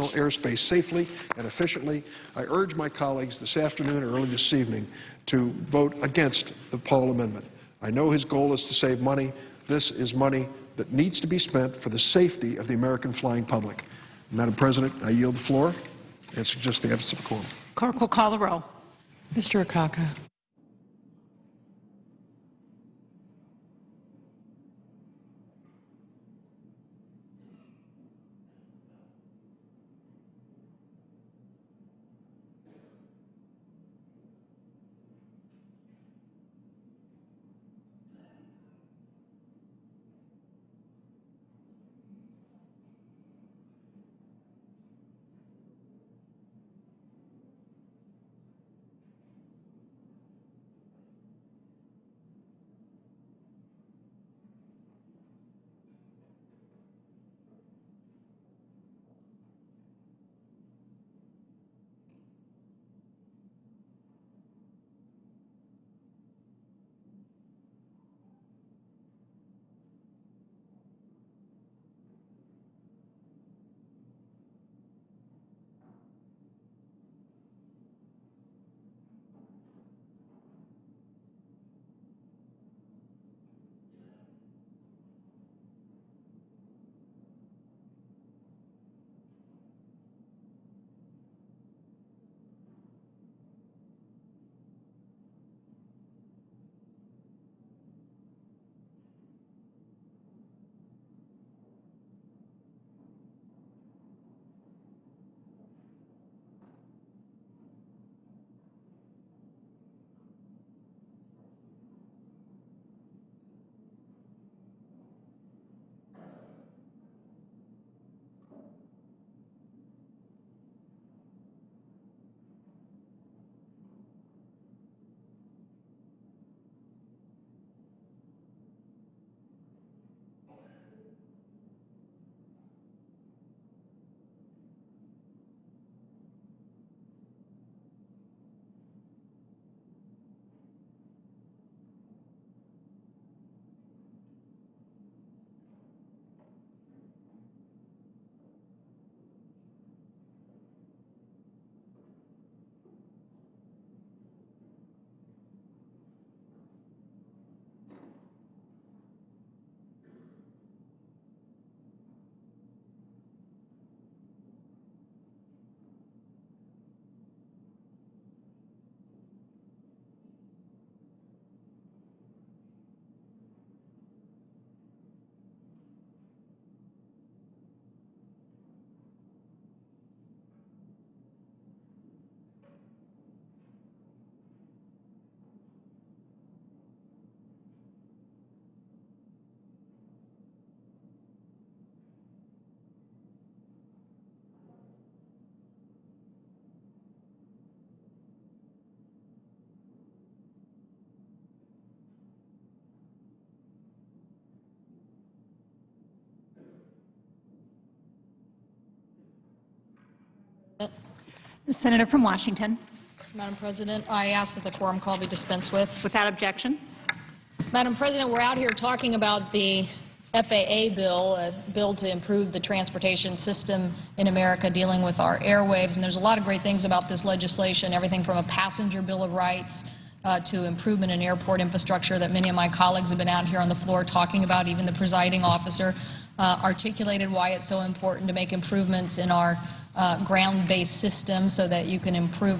airspace safely and efficiently. I urge my colleagues this afternoon or early this evening to vote against the Paul amendment. I know his goal is to save money. This is money that needs to be spent for the safety of the American flying public. Madam President, I yield the floor and suggest the absence of a quorum. Clerk will call the roll. Mr. Akaka. The Senator from Washington. Madam President, I ask that the quorum call be dispensed with. Without objection. Madam President, we're out here talking about the FAA bill, a bill to improve the transportation system in America, dealing with our airwaves. And there's a lot of great things about this legislation, everything from a passenger bill of rights to improvement in airport infrastructure that many of my colleagues have been out here on the floor talking about. Even the presiding officer articulated why it's so important to make improvements in our ground-based system so that you can improve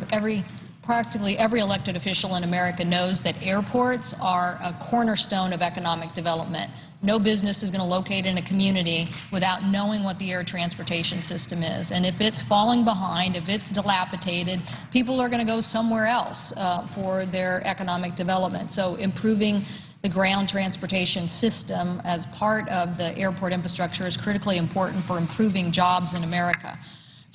practically every elected official in America knows that airports are a cornerstone of economic development. No business is going to locate in a community without knowing what the air transportation system is. And if it's falling behind, if it's dilapidated, people are going to go somewhere else for their economic development. So improving the ground transportation system as part of the airport infrastructure is critically important for improving jobs in America.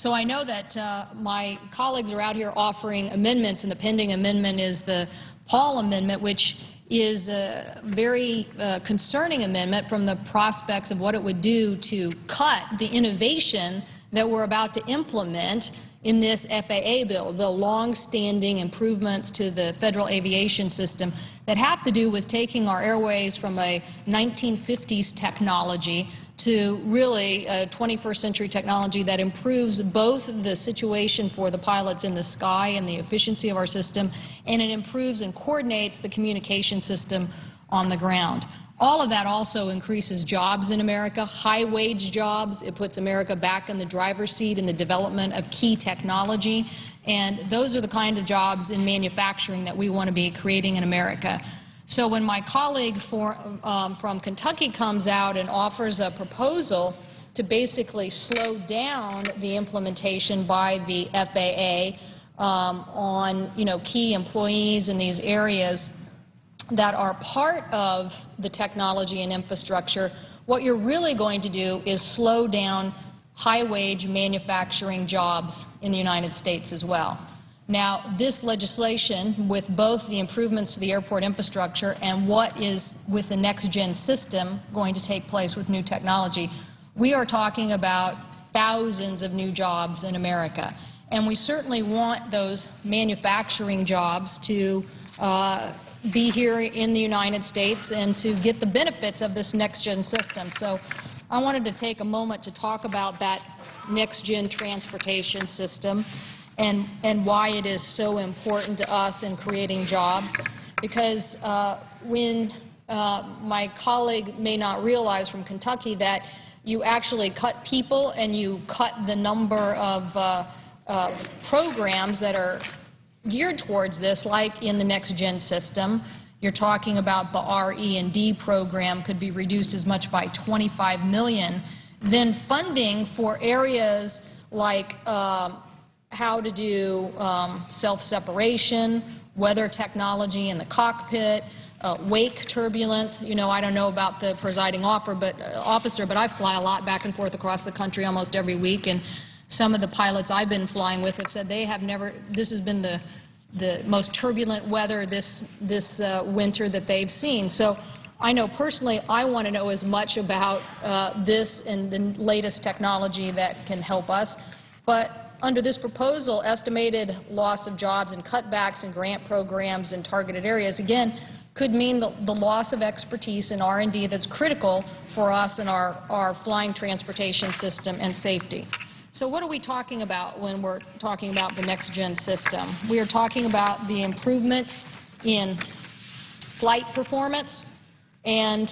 So I know that my colleagues are out here offering amendments, and the pending amendment is the Paul Amendment, which is a very concerning amendment from the prospects of what it would do to cut the innovation that we're about to implement in this FAA bill, the long-standing improvements to the federal aviation system that have to do with taking our airways from a 1950s technology to really 21st century technology that improves both the situation for the pilots in the sky and the efficiency of our system, and it improves and coordinates the communication system on the ground. All of that also increases jobs in America, high-wage jobs. It puts America back in the driver's seat in the development of key technology, and those are the kind of jobs in manufacturing that we want to be creating in America. So when my colleague from Kentucky comes out and offers a proposal to basically slow down the implementation by the FAA on, key employees in these areas that are part of the technology and infrastructure, what you're really going to do is slow down high-wage manufacturing jobs in the United States as well. Now, this legislation, with both the improvements to the airport infrastructure and what is with the next-gen system going to take place with new technology, we are talking about thousands of new jobs in America. And we certainly want those manufacturing jobs to be here in the United States and to get the benefits of this next-gen system. So I wanted to take a moment to talk about that next-gen transportation system and why it is so important to us in creating jobs. Because when my colleague may not realize from Kentucky that you actually cut people and you cut the number of programs that are geared towards this, like in the next-gen system. You're talking about the RE&D program could be reduced as much by $25 million. Then funding for areas like how to do self-separation, weather technology in the cockpit, wake turbulence. I don't know about the presiding officer, but I fly a lot back and forth across the country almost every week, and some of the pilots I've been flying with have said they have never, this has been the most turbulent weather this winter that they've seen. So I know personally I want to know as much about this and the latest technology that can help us. But under this proposal, estimated loss of jobs and cutbacks in grant programs in targeted areas, again, could mean the loss of expertise in R&D that's critical for us in our flying transportation system and safety. So what are we talking about when we're talking about the next-gen system? We are talking about the improvements in flight performance and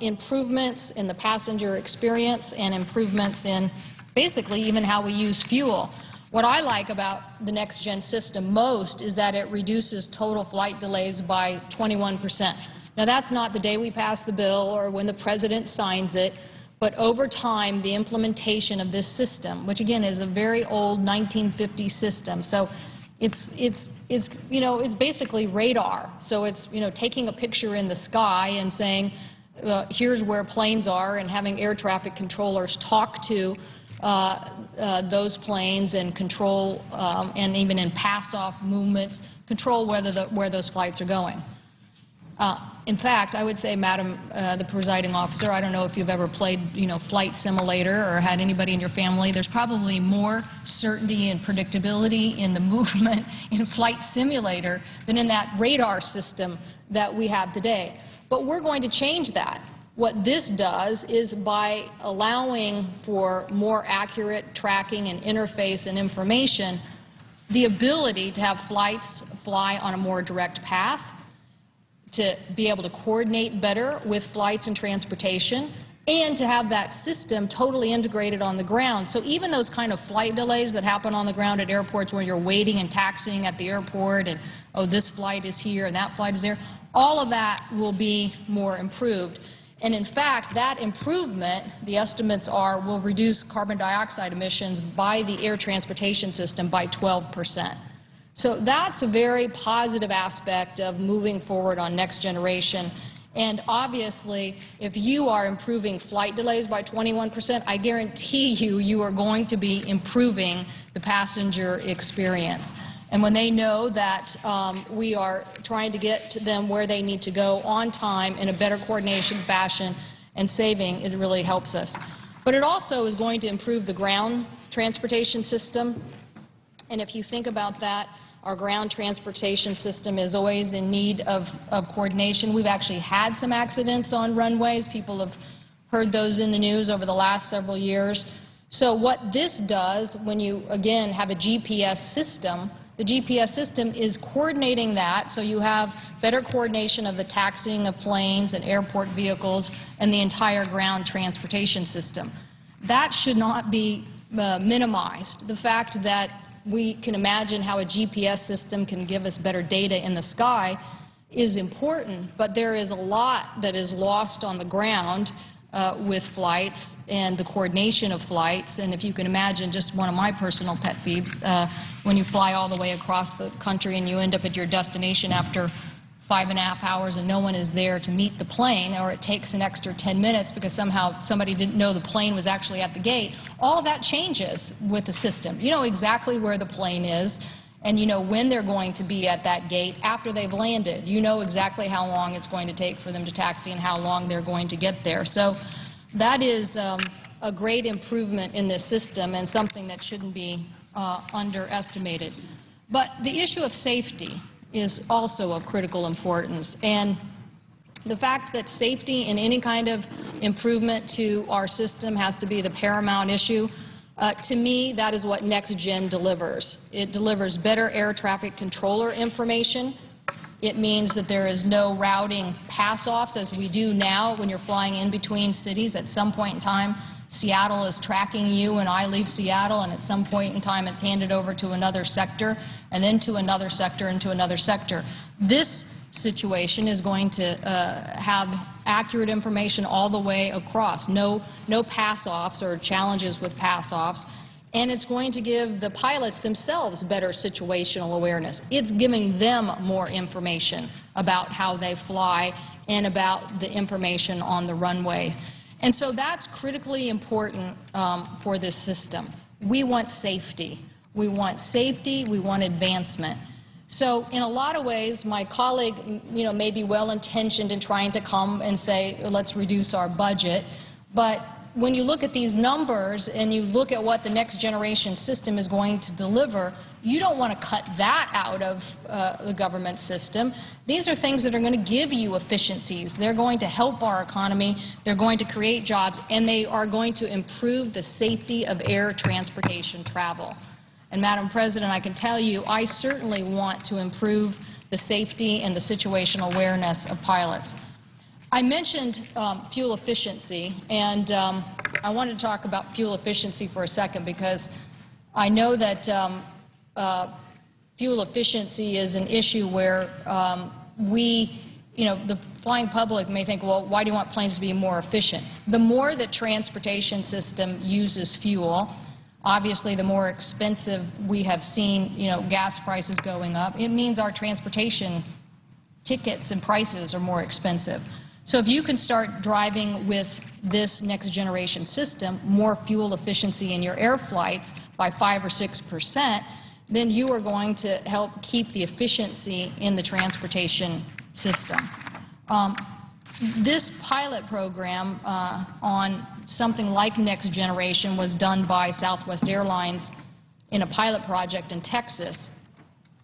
improvements in the passenger experience and improvements in basically even how we use fuel. What I like about the next-gen system most is that it reduces total flight delays by 21%. Now, that's not the day we pass the bill or when the President signs it, but over time, the implementation of this system, which again is a very old 1950 system, so it's basically radar. So it's taking a picture in the sky and saying, here's where planes are, and having air traffic controllers talk to those planes and control, and even in pass-off movements, control where those flights are going. In fact, I would say, Madam the Presiding Officer, I don't know if you've ever played, Flight Simulator or had anybody in your family. There's probably more certainty and predictability in the movement in Flight Simulator than in that radar system that we have today. But we're going to change that. What this does is by allowing for more accurate tracking and interface and information, the ability to have flights fly on a more direct path, to be able to coordinate better with flights and transportation, and to have that system totally integrated on the ground. So even those kind of flight delays that happen on the ground at airports where you're waiting and taxiing at the airport and, oh, this flight is here and that flight is there, all of that will be more improved. And in fact, that improvement, the estimates are, will reduce carbon dioxide emissions by the air transportation system by 12%. So that's a very positive aspect of moving forward on next generation. And obviously, if you are improving flight delays by 21%, I guarantee you are going to be improving the passenger experience. And when they know that we are trying to get to them where they need to go on time in a better coordination fashion and saving, it really helps us. But it also is going to improve the ground transportation system. And if you think about that, our ground transportation system is always in need of coordination. We've actually had some accidents on runways. People have heard those in the news over the last several years. So what this does, when you, again, have a GPS system, the GPS system is coordinating that, so you have better coordination of the taxiing of planes and airport vehicles and the entire ground transportation system. That should not be minimized. The fact that we can imagine how a GPS system can give us better data in the sky is important, but there is a lot that is lost on the ground with flights and the coordination of flights. And if you can imagine, just one of my personal pet peeves, when you fly all the way across the country and you end up at your destination after 5.5 hours and no one is there to meet the plane, or it takes an extra 10 minutes because somehow somebody didn't know the plane was actually at the gate, all of that changes with the system. You know exactly where the plane is, and you know when they're going to be at that gate after they've landed. You know exactly how long it's going to take for them to taxi and how long they're going to get there. So that is a great improvement in this system and something that shouldn't be underestimated. But the issue of safety is also of critical importance. And the fact that safety in any kind of improvement to our system has to be the paramount issue, to me, that is what NextGen delivers. It delivers better air traffic controller information. It means that there is no routing pass-offs as we do now when you're flying in between cities. At some point in time, Seattle is tracking you and I leave Seattle, and at some point in time it's handed over to another sector and then to another sector and to another sector. This situation is going to have accurate information all the way across, no pass-offs or challenges with pass-offs, and it's going to give the pilots themselves better situational awareness. It's giving them more information about how they fly and about the information on the runway. And so that's critically important for this system. We want safety. We want safety. We want advancement. So in a lot of ways, my colleague, may be well-intentioned in trying to come and say, let's reduce our budget. But when you look at these numbers and you look at what the next generation system is going to deliver, you don't want to cut that out of the government system. These are things that are going to give you efficiencies. They're going to help our economy. They're going to create jobs, and they are going to improve the safety of air transportation travel. And, Madam President, I can tell you, I certainly want to improve the safety and the situational awareness of pilots. I mentioned fuel efficiency, and I wanted to talk about fuel efficiency for a second because I know that fuel efficiency is an issue where the flying public may think, well, why do you want planes to be more efficient? The more the transportation system uses fuel, obviously the more expensive we have seen, gas prices going up. It means our transportation tickets and prices are more expensive. So if you can start driving with this next generation system more fuel efficiency in your air flights by 5 or 6%, then you are going to help keep the efficiency in the transportation system. This pilot program on something like Next Generation was done by Southwest Airlines in a pilot project in Texas,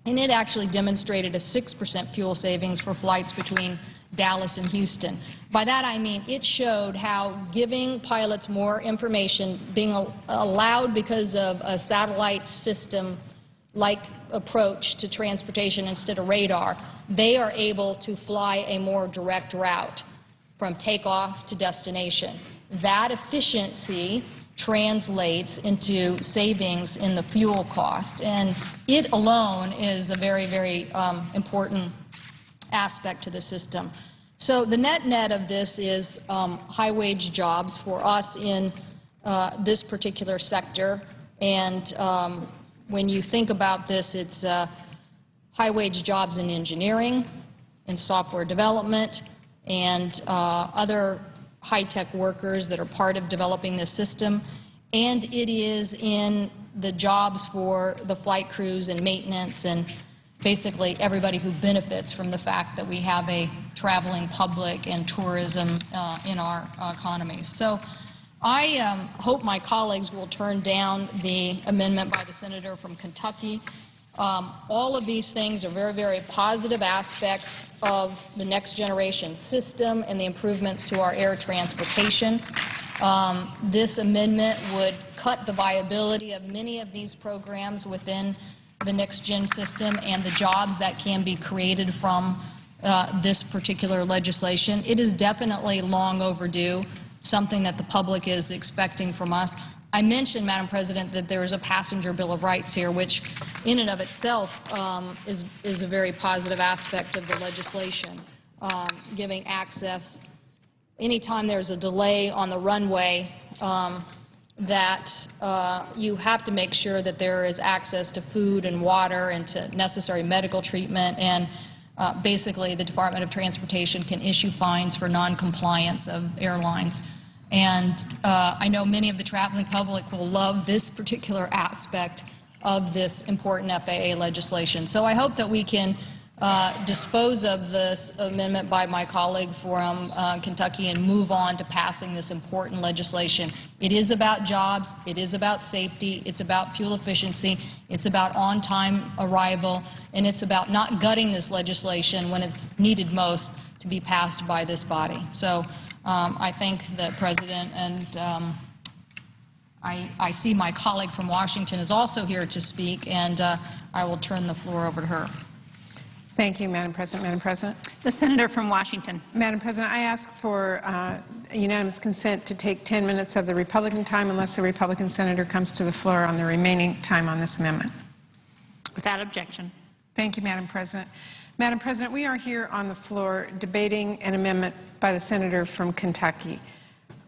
and it actually demonstrated a 6% fuel savings for flights between Dallas and Houston. By that I mean it showed how giving pilots more information, being allowed because of a satellite system-like approach to transportation instead of radar, they are able to fly a more direct route from takeoff to destination. That efficiency translates into savings in the fuel cost, and it alone is a very, very important aspect to the system. So the net of this is high-wage jobs for us in this particular sector, and when you think about this, it's high-wage jobs in engineering, in software development, and other high-tech workers that are part of developing this system, and it is in the jobs for the flight crews and maintenance and basically everybody who benefits from the fact that we have a traveling public and tourism in our economy. So I hope my colleagues will turn down the amendment by the senator from Kentucky All of these things are very, very positive aspects of the next generation system and the improvements to our air transportation. This amendment would cut the viability of many of these programs within the next gen system and the jobs that can be created from this particular legislation. It is definitely long overdue, something that the public is expecting from us. I mentioned, Madam President, that there is a passenger Bill of Rights here, which in and of itself is a very positive aspect of the legislation, giving access. Anytime there's a delay on the runway, that you have to make sure that there is access to food and water and to necessary medical treatment, and basically the Department of Transportation can issue fines for noncompliance of airlines. And I know many of the traveling public will love this particular aspect of this important FAA legislation. So I hope that we can dispose of this amendment by my colleague from Kentucky and move on to passing this important legislation. It is about jobs, it is about safety, it's about fuel efficiency, it's about on-time arrival, and it's about not gutting this legislation when it's needed most to be passed by this body. So I thank the President, and I see my colleague from Washington is also here to speak, and I will turn the floor over to her. Thank you, Madam President. Madam President. The Senator from Washington. Madam President, I ask for unanimous consent to take 10 minutes of the Republican time unless the Republican senator comes to the floor on the remaining time on this amendment. Without objection. Thank you, Madam President. Madam President, we are here on the floor debating an amendment by the senator from Kentucky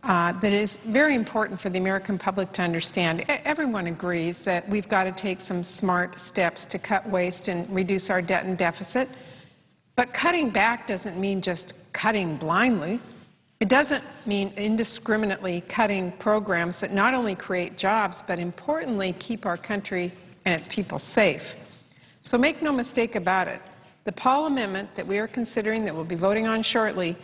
that is very important for the American public to understand. Everyone agrees that we've got to take some smart steps to cut waste and reduce our debt and deficit. But cutting back doesn't mean just cutting blindly. It doesn't mean indiscriminately cutting programs that not only create jobs, but importantly keep our country and its people safe. So make no mistake about it. The Paul Amendment that we are considering, that we'll be voting on shortly,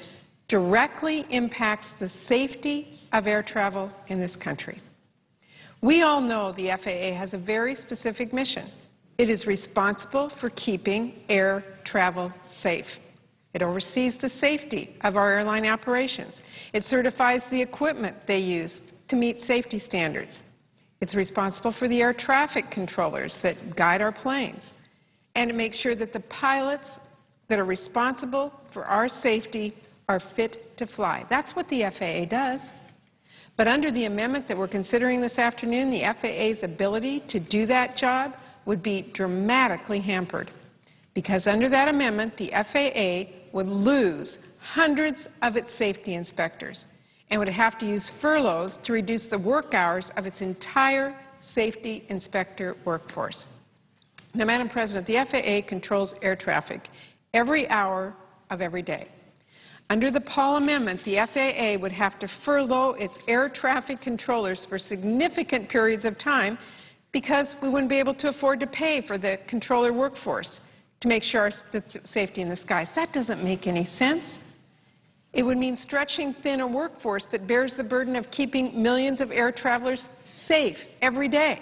directly impacts the safety of air travel in this country. We all know the FAA has a very specific mission. It is responsible for keeping air travel safe. It oversees the safety of our airline operations. It certifies the equipment they use to meet safety standards. It's responsible for the air traffic controllers that guide our planes. And it makes sure that the pilots that are responsible for our safety are fit to fly. That's what the FAA does. But under the amendment that we're considering this afternoon, the FAA's ability to do that job would be dramatically hampered, because under that amendment, the FAA would lose hundreds of its safety inspectors and would have to use furloughs to reduce the work hours of its entire safety inspector workforce. Now, Madam President, the FAA controls air traffic every hour of every day. Under the Paul Amendment, the FAA would have to furlough its air traffic controllers for significant periods of time because we wouldn't be able to afford to pay for the controller workforce to make sure our safety in the skies. That doesn't make any sense. It would mean stretching thin a workforce that bears the burden of keeping millions of air travelers safe every day.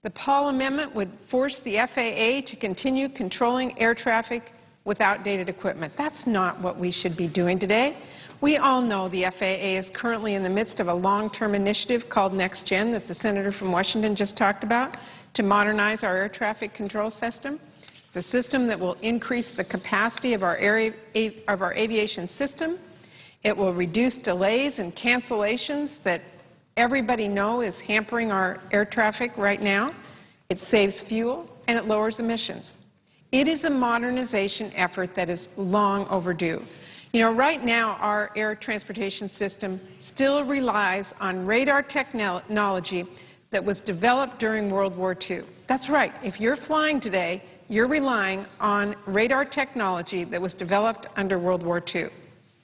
The Paul Amendment would force the FAA to continue controlling air traffic with outdated equipment. That's not what we should be doing today. We all know the FAA is currently in the midst of a long-term initiative called NextGen that the senator from Washington just talked about to modernize our air traffic control system. It's a system that will increase the capacity of our aviation system. It will reduce delays and cancellations that everybody knows is hampering our air traffic right now. It saves fuel and it lowers emissions. It is a modernization effort that is long overdue. You know, right now our air transportation system still relies on radar technology that was developed during World War II. That's right. If you're flying today, you're relying on radar technology that was developed under World War II.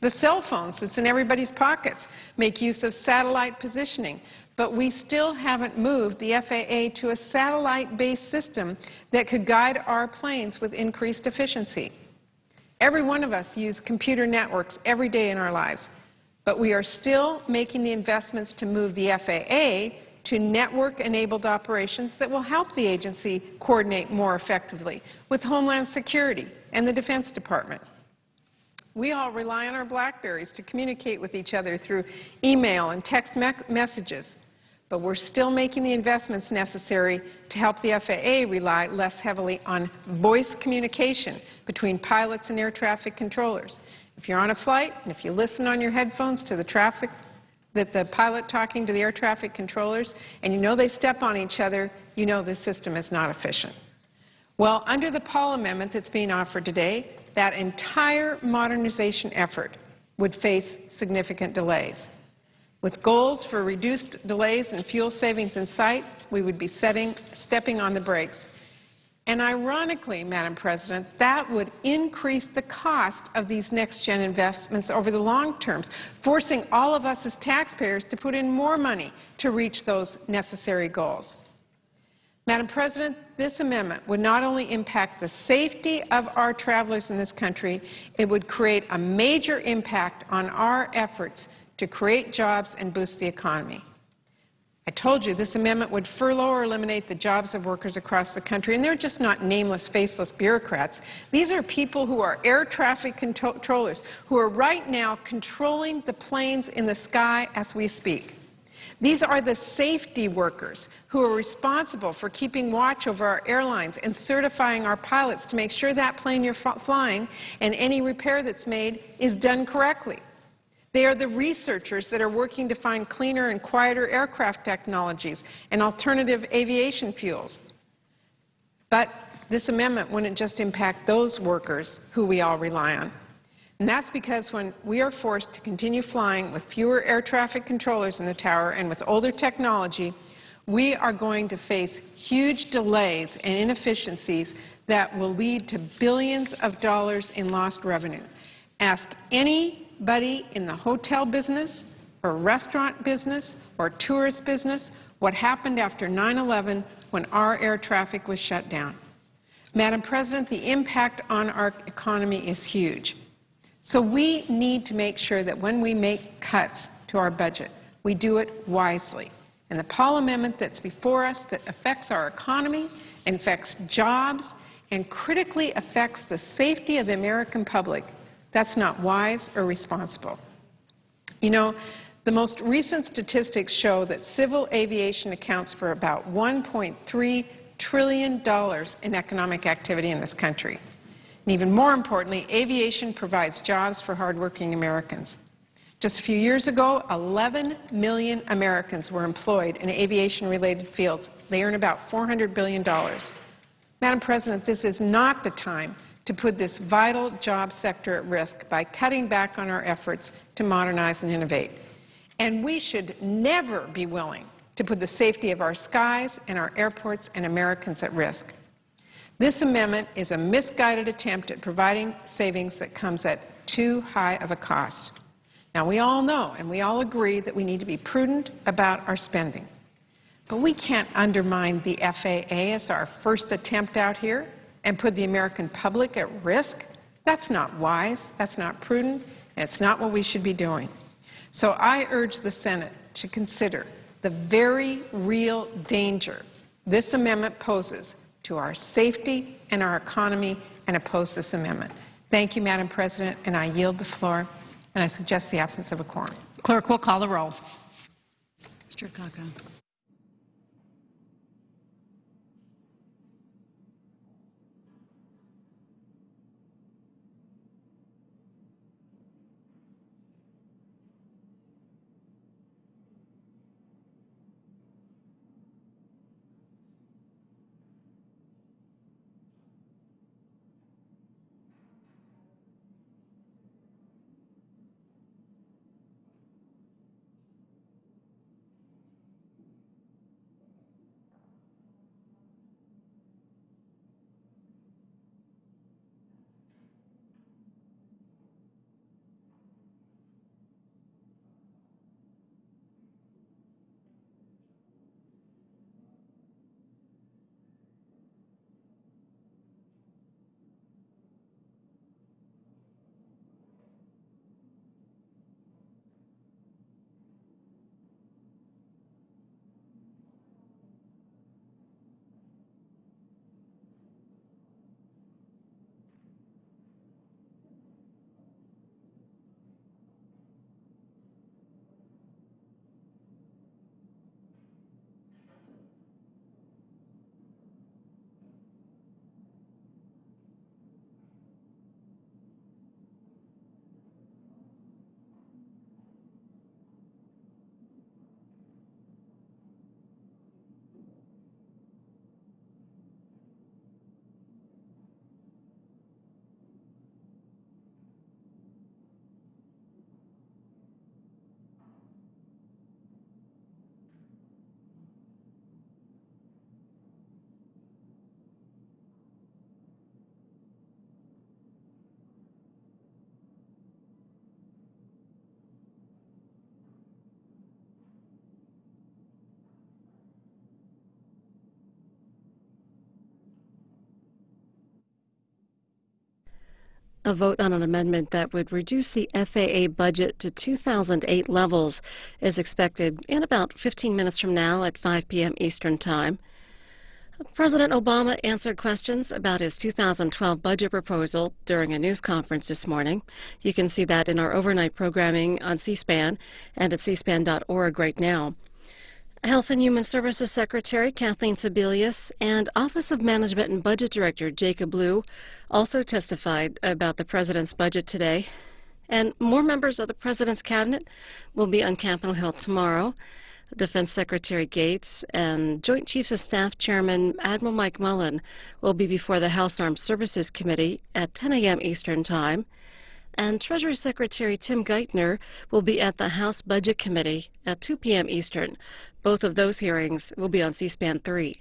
The cell phones that's in everybody's pockets make use of satellite positioning, but we still haven't moved the FAA to a satellite-based system that could guide our planes with increased efficiency. Every one of us use computer networks every day in our lives, but we are still making the investments to move the FAA to network-enabled operations that will help the agency coordinate more effectively with Homeland Security and the Defense Department. We all rely on our BlackBerries to communicate with each other through email and text messages, but we're still making the investments necessary to help the FAA rely less heavily on voice communication between pilots and air traffic controllers. If you're on a flight and if you listen on your headphones to the pilot talking to the air traffic controllers, and you know they step on each other, you know this system is not efficient. Well, under the Paul Amendment that's being offered today, that entire modernization effort would face significant delays. With goals for reduced delays and fuel savings in sight, we would be stepping on the brakes. And ironically, Madam President, that would increase the cost of these next-gen investments over the long term, forcing all of us as taxpayers to put in more money to reach those necessary goals. Madam President, this amendment would not only impact the safety of our travelers in this country, it would create a major impact on our efforts to create jobs and boost the economy. I told you this amendment would furlough or eliminate the jobs of workers across the country, and they're just not nameless, faceless bureaucrats. These are people who are air traffic controllers, who are right now controlling the planes in the sky as we speak. These are the safety workers who are responsible for keeping watch over our airlines and certifying our pilots to make sure that plane you're flying and any repair that's made is done correctly. They are the researchers that are working to find cleaner and quieter aircraft technologies and alternative aviation fuels. But this amendment wouldn't just impact those workers who we all rely on. And that's because when we are forced to continue flying with fewer air traffic controllers in the tower and with older technology, we are going to face huge delays and inefficiencies that will lead to billions of dollars in lost revenue. Ask anybody in the hotel business or restaurant business or tourist business what happened after 9/11 when our air traffic was shut down. Madam President, the impact on our economy is huge. So we need to make sure that when we make cuts to our budget, we do it wisely. And the Paul Amendment that's before us that affects our economy, affects jobs, and critically affects the safety of the American public, that's not wise or responsible. You know, the most recent statistics show that civil aviation accounts for about $1.3 trillion in economic activity in this country. And even more importantly, aviation provides jobs for hardworking Americans. Just a few years ago, 11 million Americans were employed in aviation-related fields. They earn about $400 billion. Madam President, this is not the time to put this vital job sector at risk by cutting back on our efforts to modernize and innovate. And we should never be willing to put the safety of our skies and our airports and Americans at risk. This amendment is a misguided attempt at providing savings that comes at too high of a cost. Now, we all know and we all agree that we need to be prudent about our spending. But we can't undermine the FAA as our first attempt out here and put the American public at risk. That's not wise, that's not prudent, and it's not what we should be doing. So I urge the Senate to consider the very real danger this amendment poses to our safety and our economy and oppose this amendment. Thank you, Madam President, and I yield the floor, and I suggest the absence of a quorum. Clerk will call the roll. Mr. Kaka. A vote on an amendment that would reduce the FAA budget to 2008 levels is expected in about 15 minutes from now at 5 p.m. Eastern Time. President Obama answered questions about his 2012 budget proposal during a news conference this morning. You can see that in our overnight programming on C-SPAN and at cspan.org right now. Health and Human Services Secretary Kathleen Sebelius and Office of Management and Budget Director Jacob Lew also testified about the President's budget today. And more members of the President's Cabinet will be on Capitol Hill tomorrow. Defense Secretary Gates and Joint Chiefs of Staff Chairman Admiral Mike Mullen will be before the House Armed Services Committee at 10 a.m. Eastern Time. And Treasury Secretary Tim Geithner will be at the House Budget Committee at 2 p.m. Eastern. Both of those hearings will be on C-SPAN 3.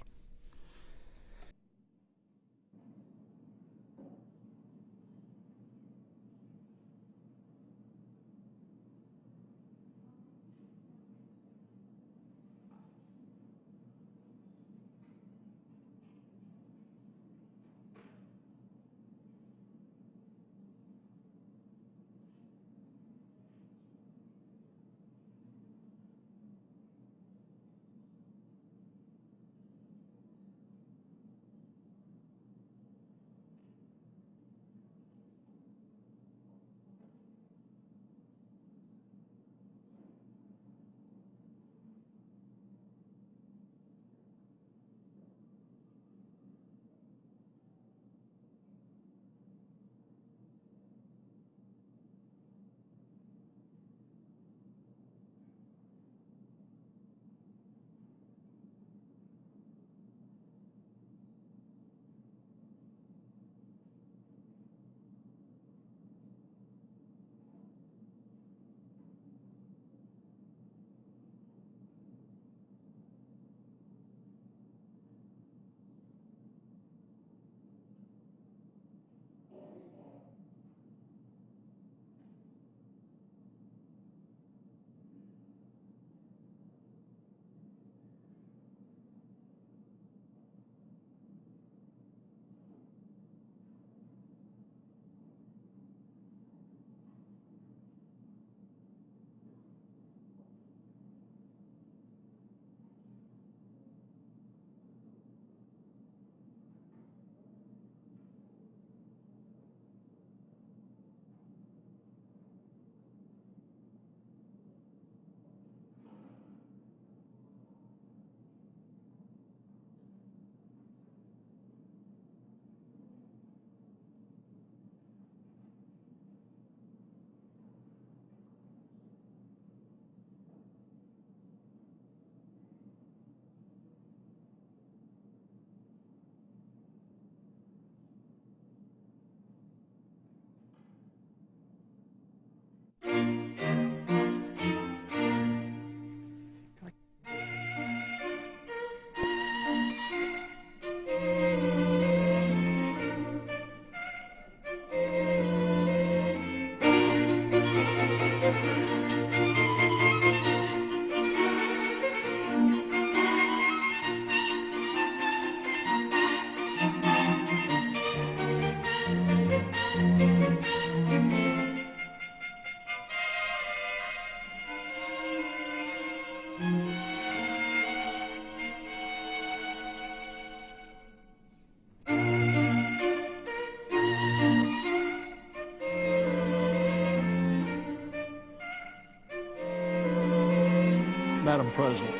Madam President,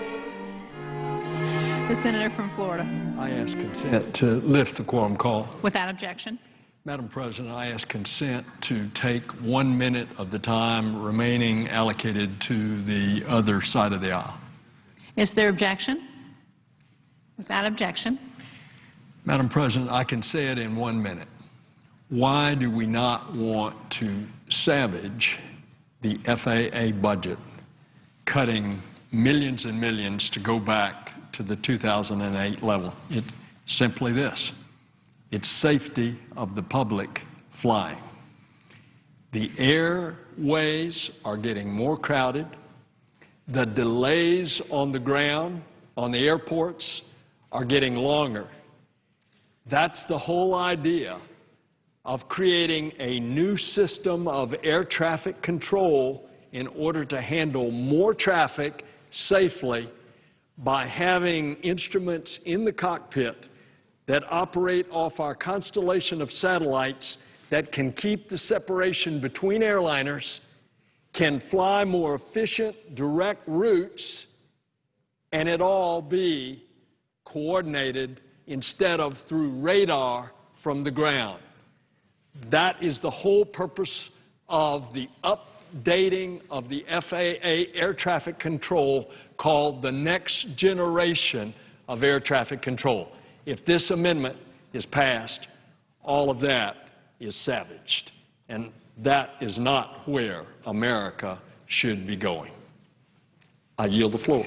The senator from Florida. I ask consent to lift the quorum call. Without objection. Madam President, I ask consent to take 1 minute of the time remaining allocated to the other side of the aisle. Is there objection? Without objection. Madam President, I can say it in 1 minute. Why do we not want to savage the FAA budget, cutting millions and millions to go back to the 2008 level? It's simply this. It's safety of the public flying. The airways are getting more crowded. The delays on the ground, on the airports, are getting longer. That's the whole idea of creating a new system of air traffic control in order to handle more traffic safely by having instruments in the cockpit that operate off our constellation of satellites that can keep the separation between airliners, can fly more efficient, direct routes, and it all be coordinated instead of through radar from the ground. That is the whole purpose of the updating of the FAA air traffic control called the next generation of air traffic control. If this amendment is passed, all of that is savaged, and that is not where America should be going. I yield the floor.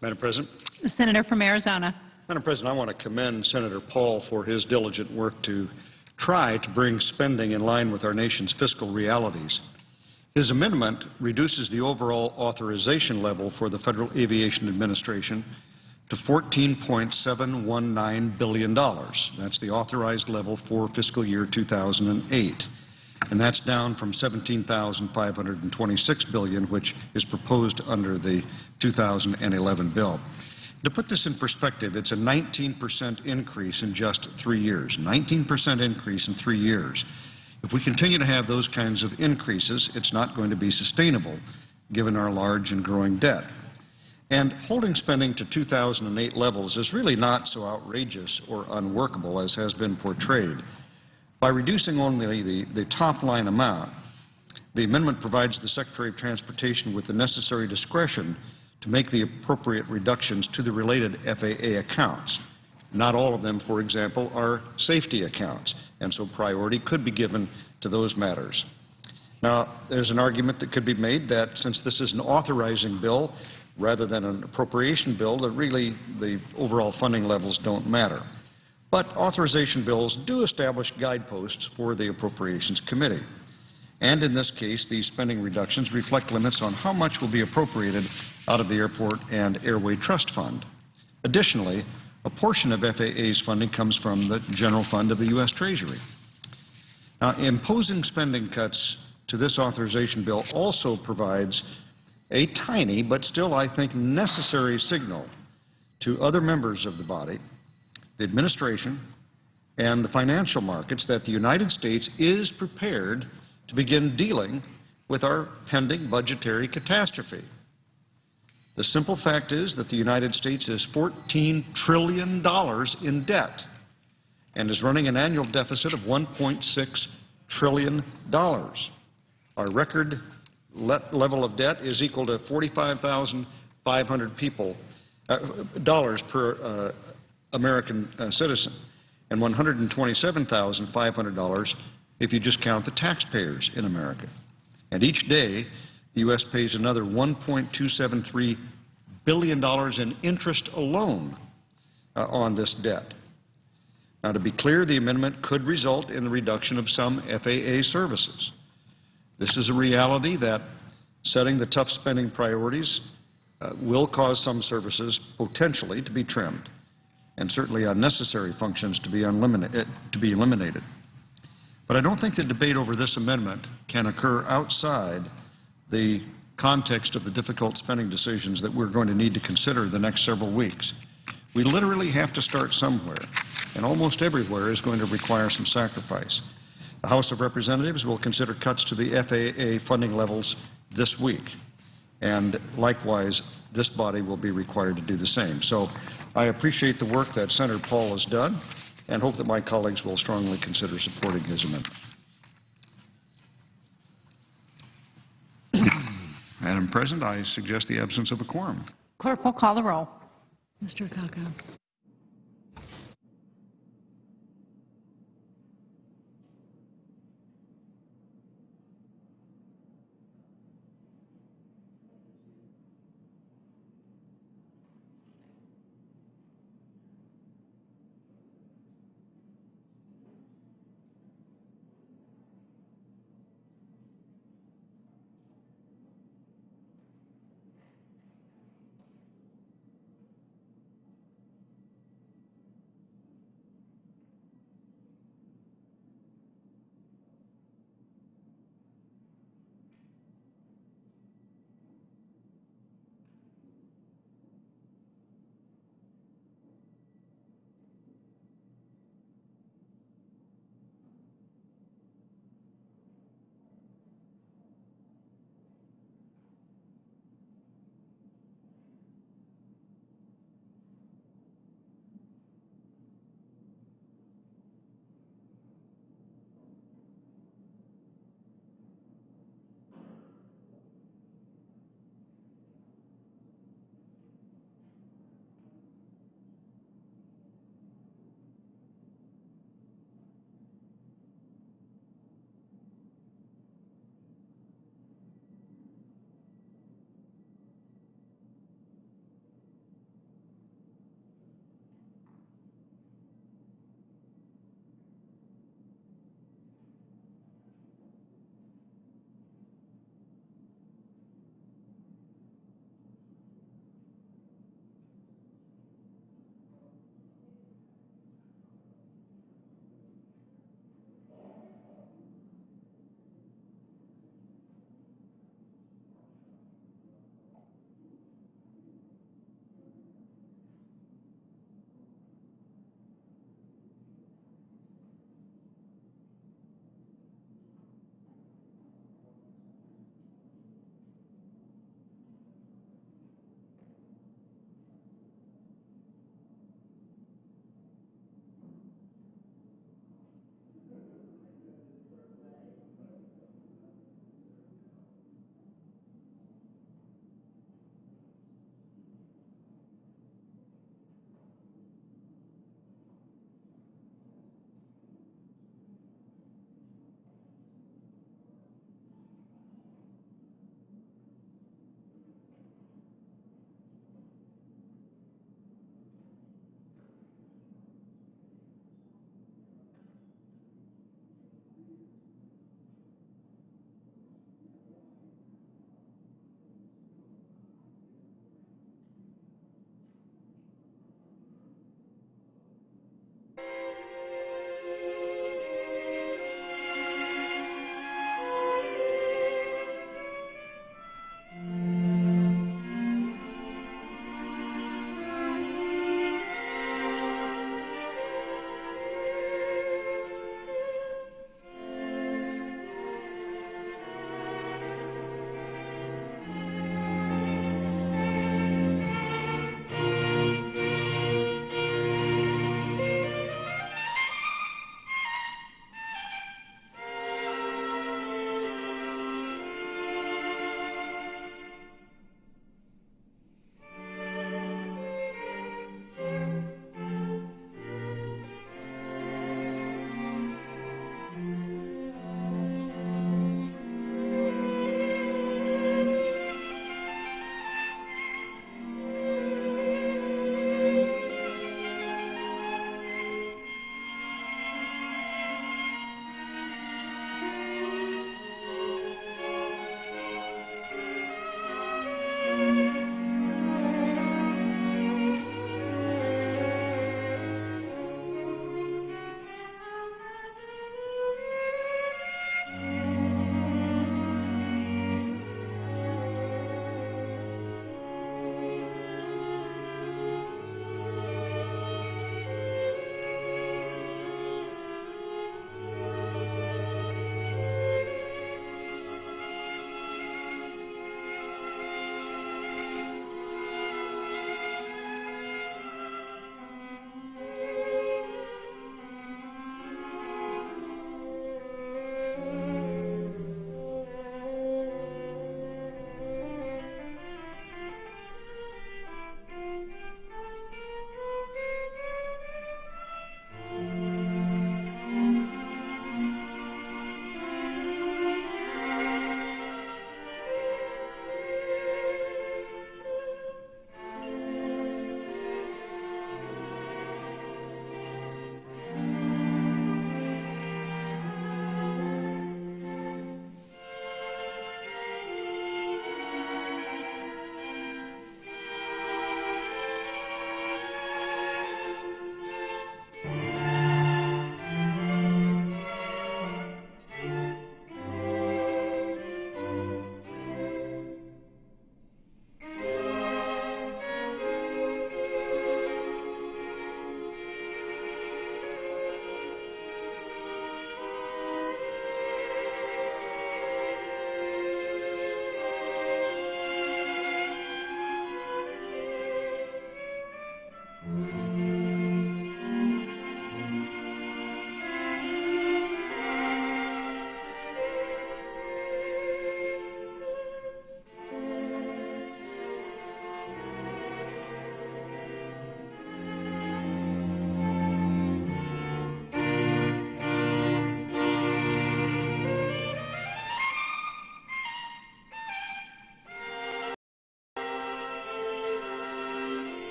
Madam President. The senator from Arizona. Madam President, I want to commend Senator Paul for his diligent work to try to bring spending in line with our nation's fiscal realities. His amendment reduces the overall authorization level for the Federal Aviation Administration to $14.719 billion. That's the authorized level for fiscal year 2008. And that's down from $17,526 billion, which is proposed under the 2011 bill. To put this in perspective, it's a 19% increase in just 3 years. 19% increase in 3 years. If we continue to have those kinds of increases, it's not going to be sustainable, given our large and growing debt. And holding spending to 2008 levels is really not so outrageous or unworkable as has been portrayed. By reducing only the top-line amount, the amendment provides the Secretary of Transportation with the necessary discretion to make the appropriate reductions to the related FAA accounts. Not all of them, for example, are safety accounts, and so priority could be given to those matters. Now, there's an argument that could be made that since this is an authorizing bill rather than an appropriation bill, that really the overall funding levels don't matter. But authorization bills do establish guideposts for the Appropriations Committee. And in this case, these spending reductions reflect limits on how much will be appropriated out of the Airport and Airway Trust Fund. Additionally, a portion of FAA's funding comes from the general fund of the U.S. Treasury. Now, imposing spending cuts to this authorization bill also provides a tiny but still, I think, necessary signal to other members of the body, the administration, and the financial markets that the United States is prepared to begin dealing with our pending budgetary catastrophe. The simple fact is that the United States is $14 trillion in debt and is running an annual deficit of $1.6 trillion. Our record level of debt is equal to $45,500 dollars per American citizen, and $127,500 if you just count the taxpayers in America. And each day, the U.S. pays another $1.273 billion in interest alone on this debt. Now, to be clear, the amendment could result in the reduction of some FAA services. This is a reality that setting the tough spending priorities will cause some services potentially to be trimmed, and certainly unnecessary functions to be eliminated. But I don't think the debate over this amendment can occur outside the context of the difficult spending decisions that we're going to need to consider the next several weeks. We literally have to start somewhere, and almost everywhere is going to require some sacrifice. The House of Representatives will consider cuts to the FAA funding levels this week, and likewise, this body will be required to do the same. So I appreciate the work that Senator Paul has done and hope that my colleagues will strongly consider supporting his amendment. Madam President, I suggest the absence of a quorum. Clerk will call the roll. Mr. Akaka.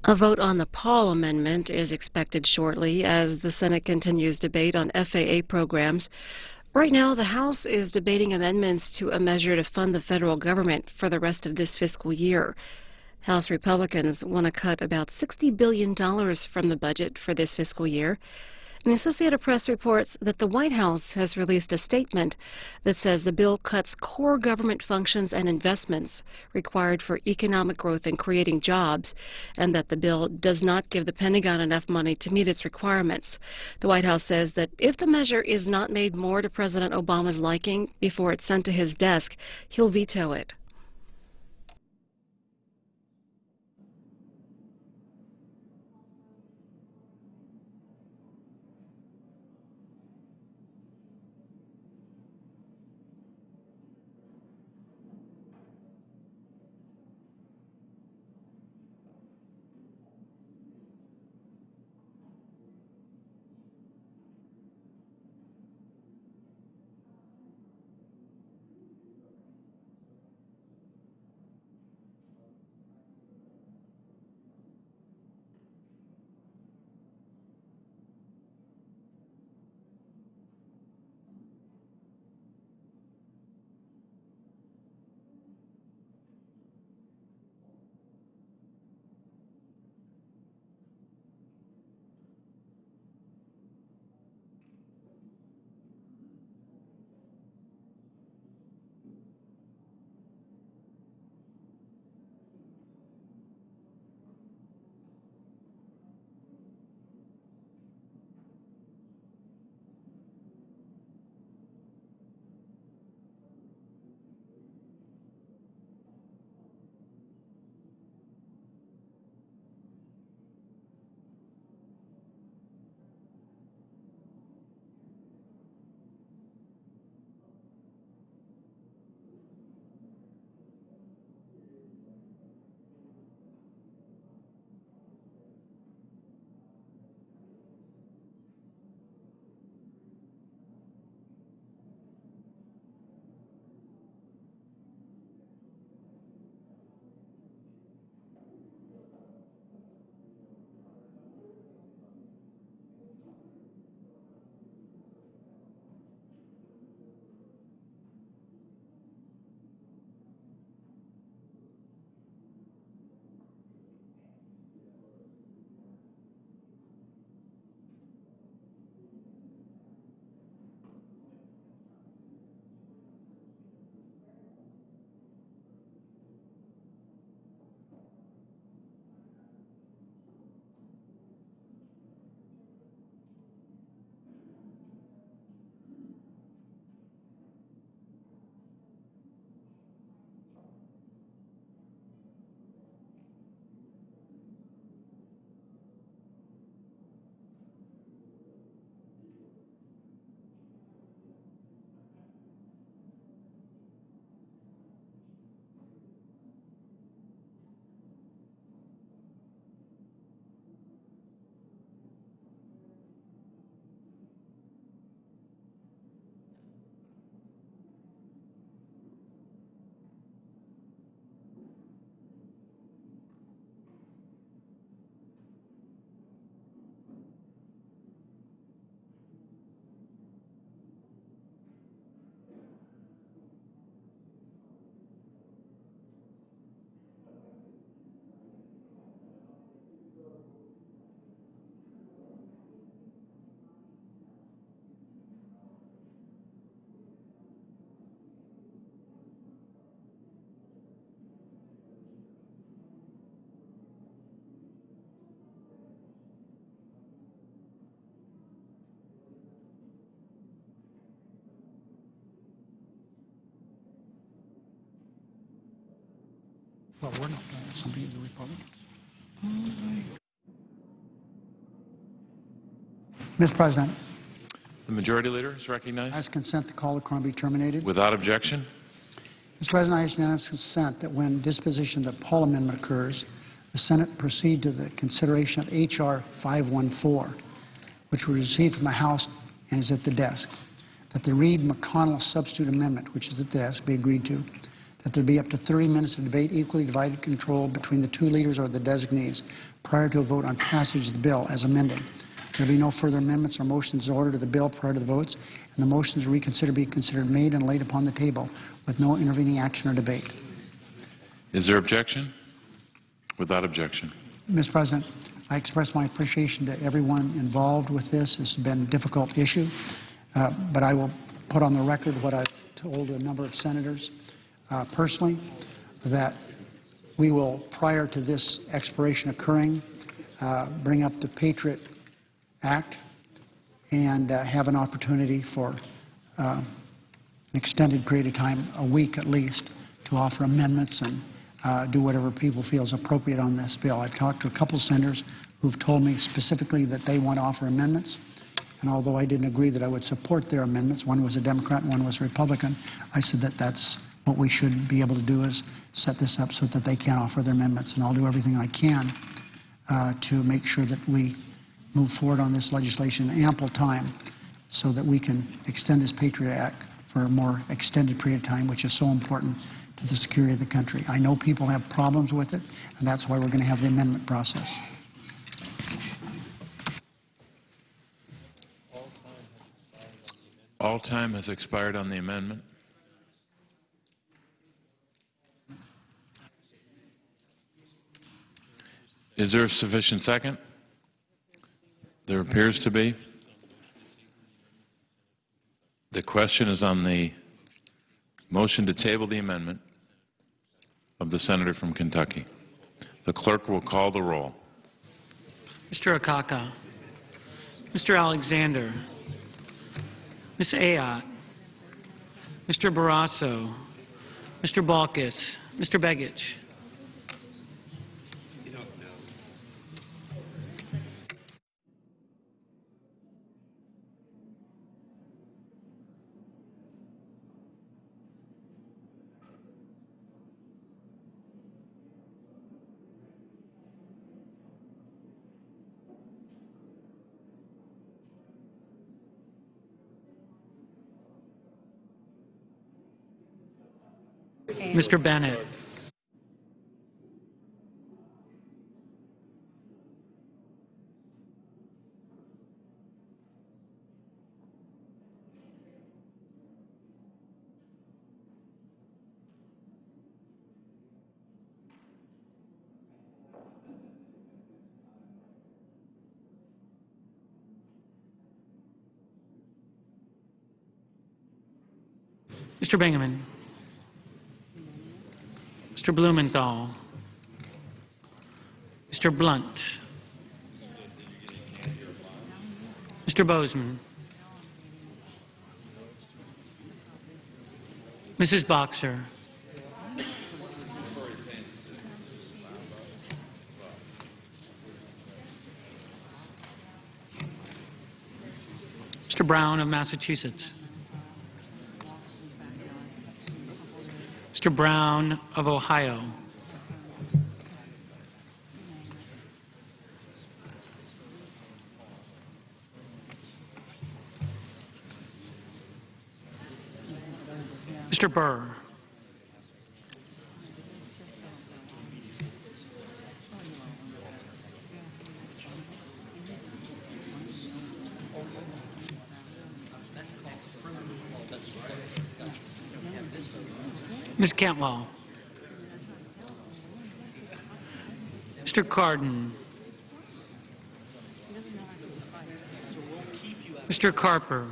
A vote on the Paul amendment is expected shortly as the Senate continues debate on FAA programs. Right now, the House is debating amendments to a measure to fund the federal government for the rest of this fiscal year. House Republicans want to cut about $60 billion from the budget for this fiscal year. And the Associated Press reports that the White House has released a statement that says the bill cuts core government functions and investments required for economic growth and creating jobs, and that the bill does not give the Pentagon enough money to meet its requirements. The White House says that if the measure is not made more to President Obama's liking before it's sent to his desk, he'll veto it. Well, we're not going to somebody in the Republicans. Mr. President, The Majority Leader is recognized. I ask consent to call the quorum be terminated. Without objection. Mr. President, I ask unanimous consent that when disposition of the Paul Amendment occurs, the Senate proceed to the consideration of H.R. 514, which was received from the House and is at the desk. That the Reed-McConnell substitute amendment, which is at the desk, be agreed to. that there be up to 30 minutes of debate equally divided control between the two leaders or the designees prior to a vote on passage of the bill as amended. There be no further amendments or motions ordered to the bill prior to the votes, and the motions to reconsider be considered made and laid upon the table with no intervening action or debate. Is there objection? Without objection. Mr. President, I express my appreciation to everyone involved with this. This has been a difficult issue, but I will put on the record what I've told a number of senators personally, that we will, prior to this expiration occurring, bring up the Patriot Act and have an opportunity for an extended period of time, a week at least, to offer amendments and do whatever people feel is appropriate on this bill. I've talked to a couple senators who've told me specifically that they want to offer amendments, and although I didn't agree that I would support their amendments, one was a Democrat and one was a Republican, I said that that's what we should be able to do, is set this up so that they can offer their amendments, and I'll do everything I can to make sure that we move forward on this legislation in ample time so that we can extend this Patriot Act for a more extended period of time, which is so important to the security of the country. I know people have problems with it, and that's why we're going to have the amendment process. All time has expired on the amendment. Is there a sufficient second? There appears to be. The question is on the motion to table the amendment of the senator from Kentucky. The clerk will call the roll. Mr. Akaka, Mr. Alexander, Ms. Ayotte, Mr. Barrasso, Mr. Balkis, Mr. Begich. Mr. Bennett. Mr. Bingaman. Mr. Blumenthal, Mr. Blunt, Mr. Bozeman, Mrs. Boxer, Mr. Brown of Massachusetts, Mr. Brown of Ohio, Mr. Burr, Ms. Cantwell, Mr. Cardin, Mr. Carper,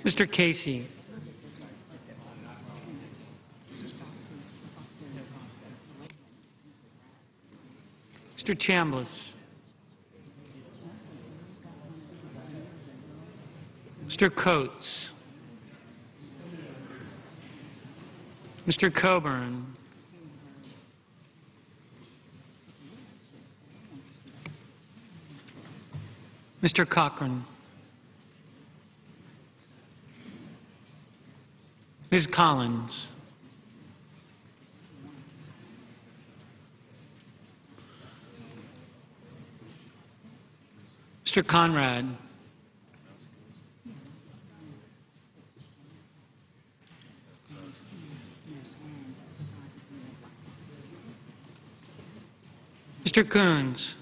Mr. Casey, Mr. Chambliss, Mr. Coates, Mr. Coburn, Mr. Cochran. Ms. Collins. Mr. Conrad. Mr. Coons.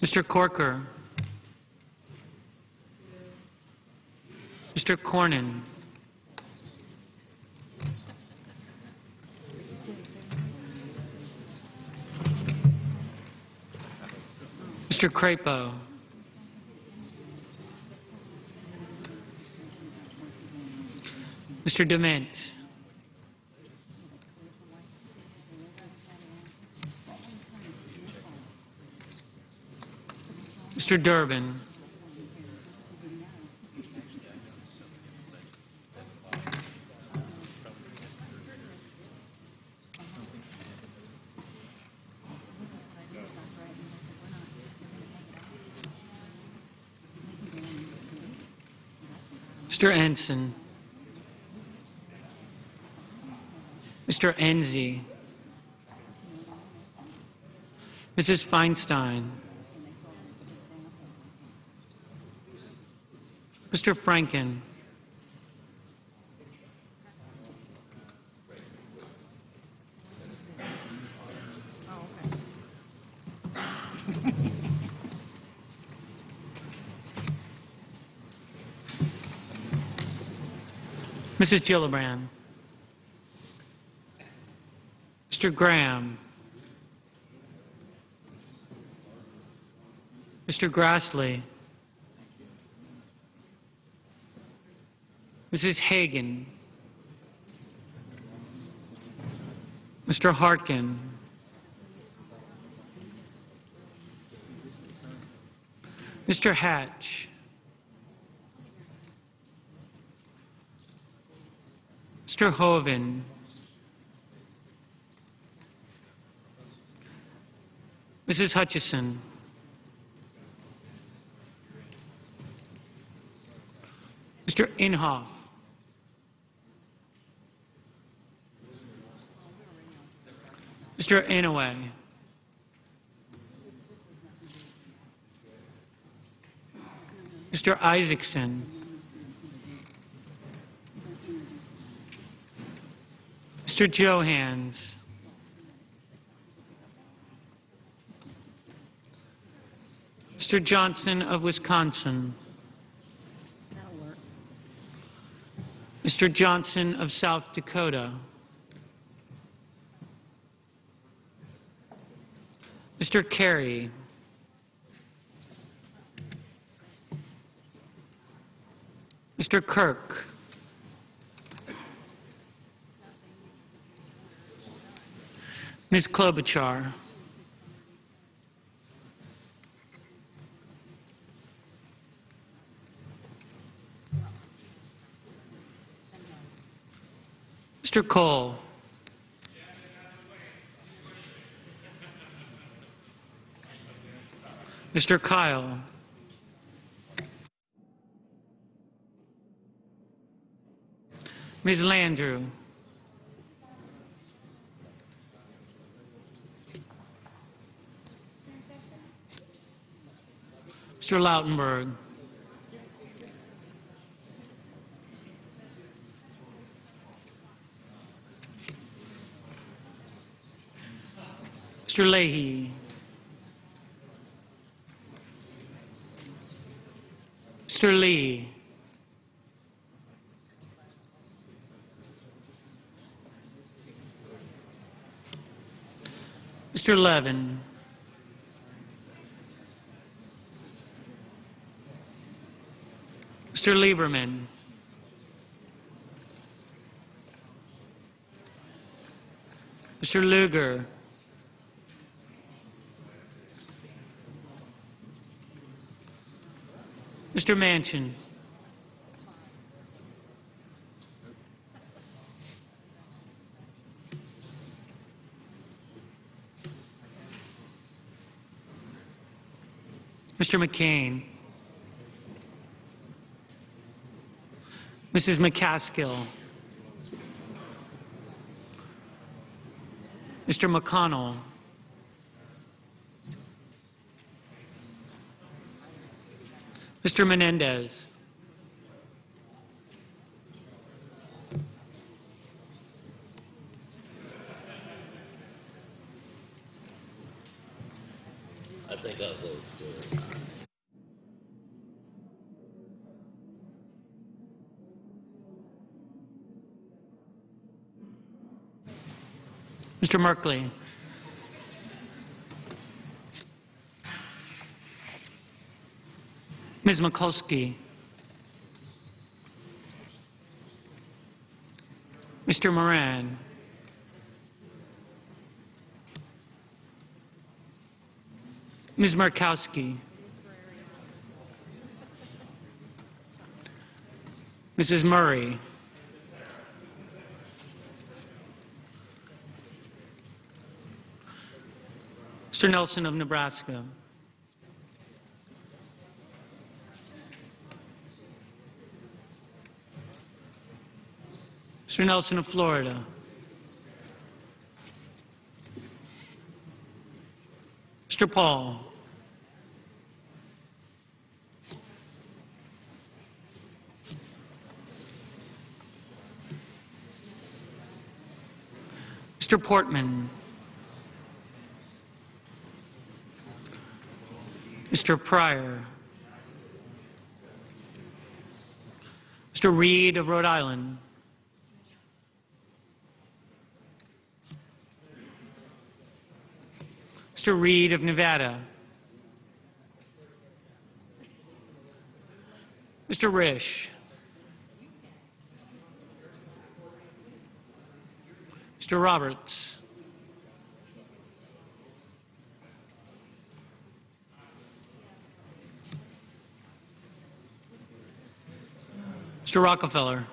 Mr. Corker. Mr. Cornyn. Mr. Crapo. Mr. Dement. Mr. Durbin. Mr. Ensign. Mr. Enzi. Mrs. Feinstein. Mr. Franken. Mrs. Gillibrand. Mr. Graham. Mr. Grassley. Mrs. Hagan. Mr. Harkin. Mr. Hatch. Mr. Hovind. Mrs. Hutchison. Mr. Inhofe. Mr. Inouye. Mr. Isaacson. Mr. Johans. Mr. Johnson of Wisconsin. Mr. Johnson of South Dakota. Mr. Kerry. Mr. Kirk. Ms. Klobuchar. Mr. Cole. Mr. Kyle. Ms. Landrieu. Mr. Lautenberg. Mr. Leahy. Mr. Lee. Mr. Levin. Mr. Lieberman. Mr. Lugar. Mr. Manchin. Mr. McCain, Mrs. McCaskill, Mr. McConnell, Mr. Menendez, I think I vote. Mr. Merkley, Ms. Mikulski, Mr. Moran, Ms. Markowski, Mrs. Murray, Mr. Nelson of Nebraska, Mr. Nelson of Florida, Mr. Paul, Mr. Portman, Mr. Pryor, Mr. Reed of Rhode Island, Mr. Reed of Nevada, Mr. Risch, Mr. Roberts, Mr. Rockefeller,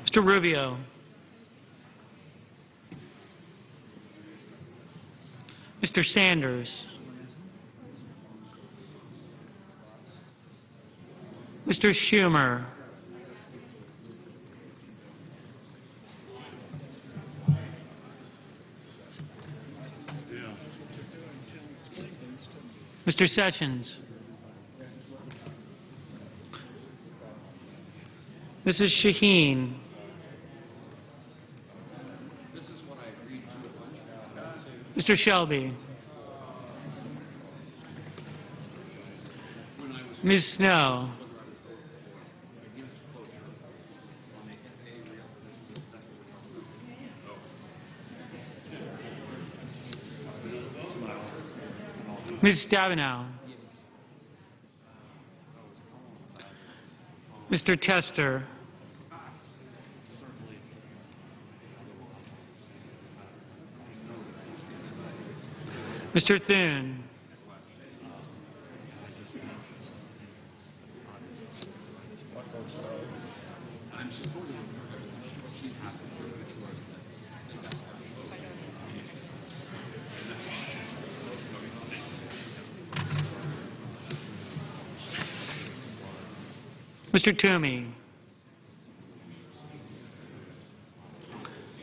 Mr. Rubio, Mr. Sanders, Mr. Schumer, Mr. Sessions, Mrs. Shaheen, Mr. Shelby, Ms. Snow, Ms. Stabenow, Mr. Tester, Mr. Thune, Mr. Toomey,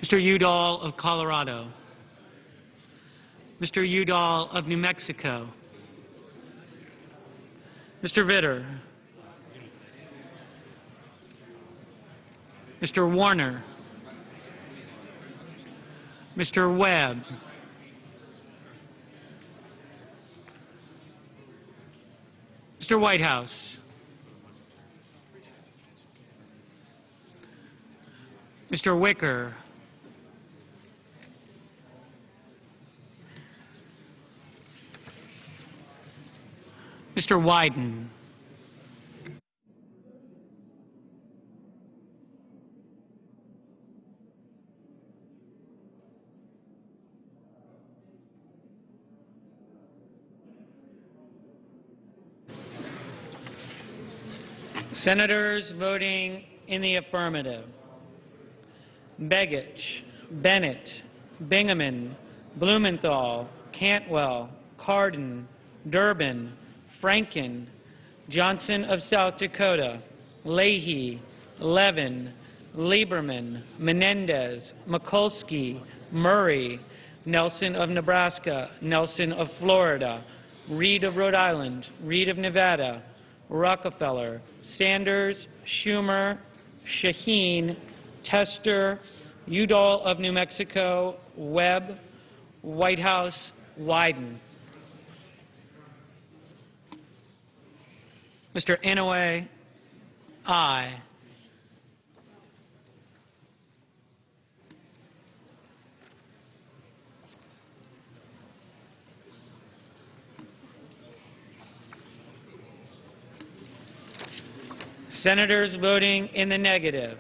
Mr. Udall of Colorado, Mr. Udall of New Mexico, Mr. Vitter, Mr. Warner, Mr. Webb, Mr. Whitehouse, Mr. Wicker, Mr. Wyden, Senators voting in the affirmative: Begich, Bennett, Bingaman, Blumenthal, Cantwell, Cardin, Durbin, Franken, Johnson of South Dakota, Leahy, Levin, Lieberman, Menendez, Mikulski, Murray, Nelson of Nebraska, Nelson of Florida, Reed of Rhode Island, Reed of Nevada, Rockefeller, Sanders, Schumer, Shaheen, Tester, Udall of New Mexico, Webb, Whitehouse, Wyden. Mr. Inouye, aye. Senators voting in the negative: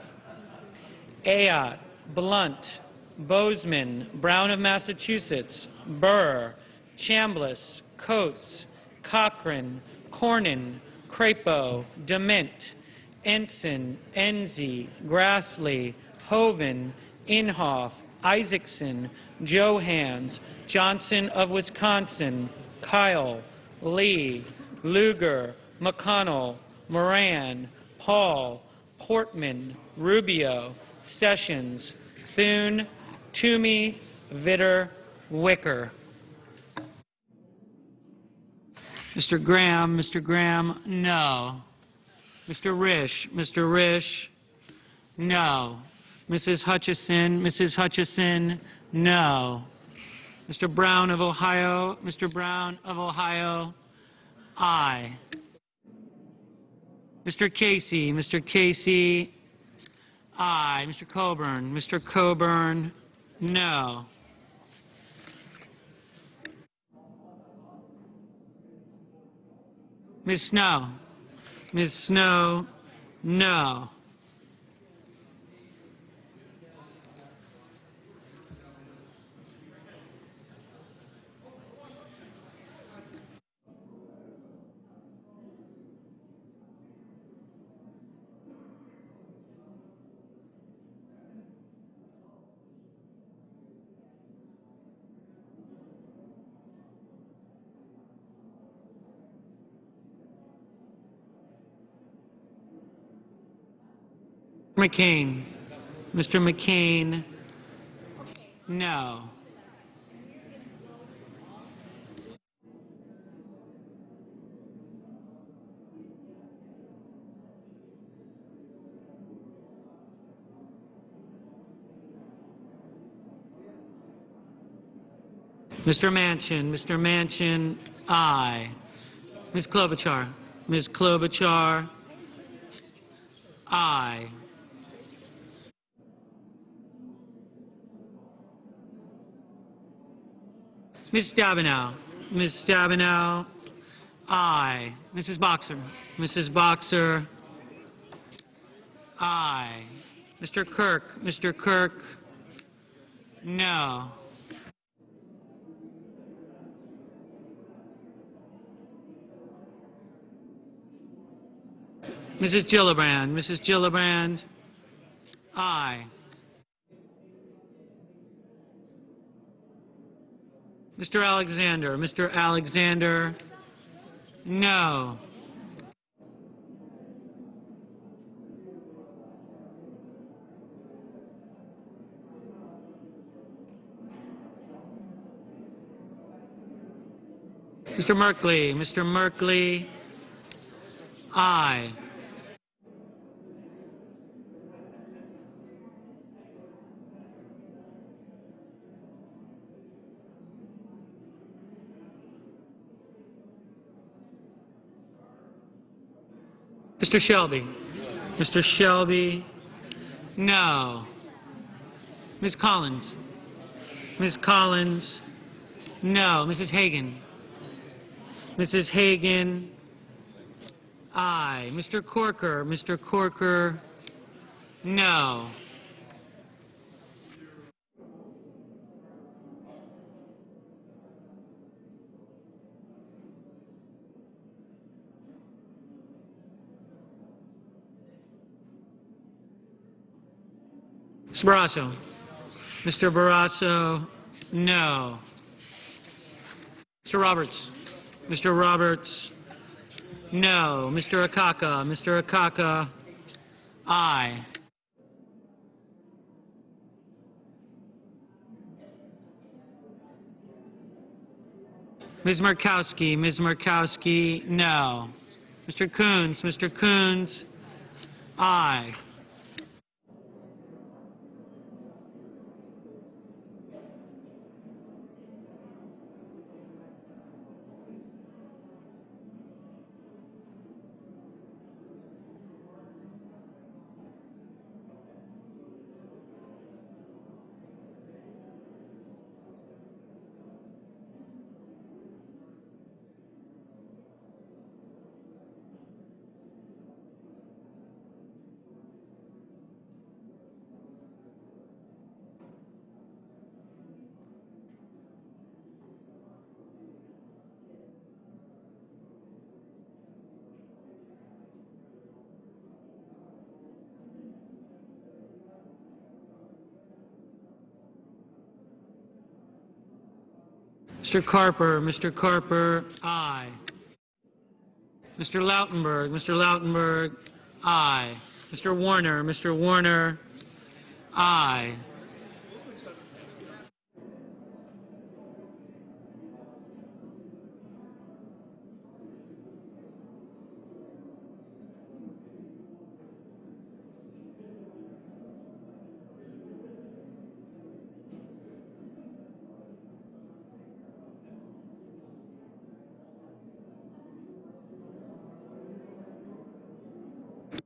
Ayotte, Blunt, Bozeman, Brown of Massachusetts, Burr, Chambliss, Coates, Cochran, Cornyn, Crapo, DeMint, Ensign, Enzi, Grassley, Hoeven, Inhofe, Isaacson, Johans, Johnson of Wisconsin, Kyle, Lee, Lugar, McConnell, Moran, Paul, Portman, Rubio, Sessions, Thune, Toomey, Vitter, Wicker. Mr. Graham, no. Mr. Risch, no. Mrs. Hutchison, no. Mr. Brown of Ohio, aye. Mr. Casey, aye. Mr. Coburn, no. Ms. Snow, no. Mr. McCain, no. Mr. Manchin, aye. Ms. Klobuchar, aye. Ms. Stabenow, aye. Mrs. Boxer, aye. Mr. Kirk, no. Mrs. Gillibrand, aye. Mr. Alexander, no. Mr. Merkley, aye. Mr. Shelby, no. Ms. Collins, no. Mrs. Hagan, aye. Mr. Corker, no. Mr. Barrasso. Mr. Barrasso, no. Mr. Roberts. Mr. Roberts, no. Mr. Akaka. Mr. Akaka, aye. Ms. Markowski. Ms. Markowski, no. Mr. Coons. Mr. Coons, aye. Mr. Carper. Mr. Carper, aye. Mr. Lautenberg. Mr. Lautenberg, aye. Mr. Warner. Mr. Warner, aye.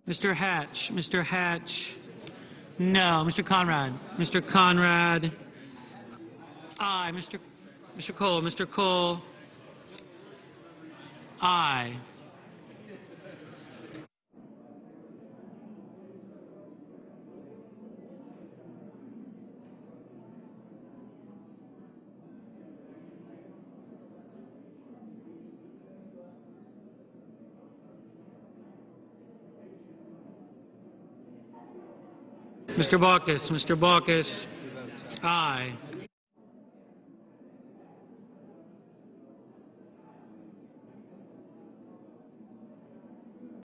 Mr. Hatch. Mr. Hatch, no. Mr. Conrad. Mr. Conrad, aye. Mr. Cole. Mr. Cole, aye. Mr. Baucus. Mr. Baucus, aye.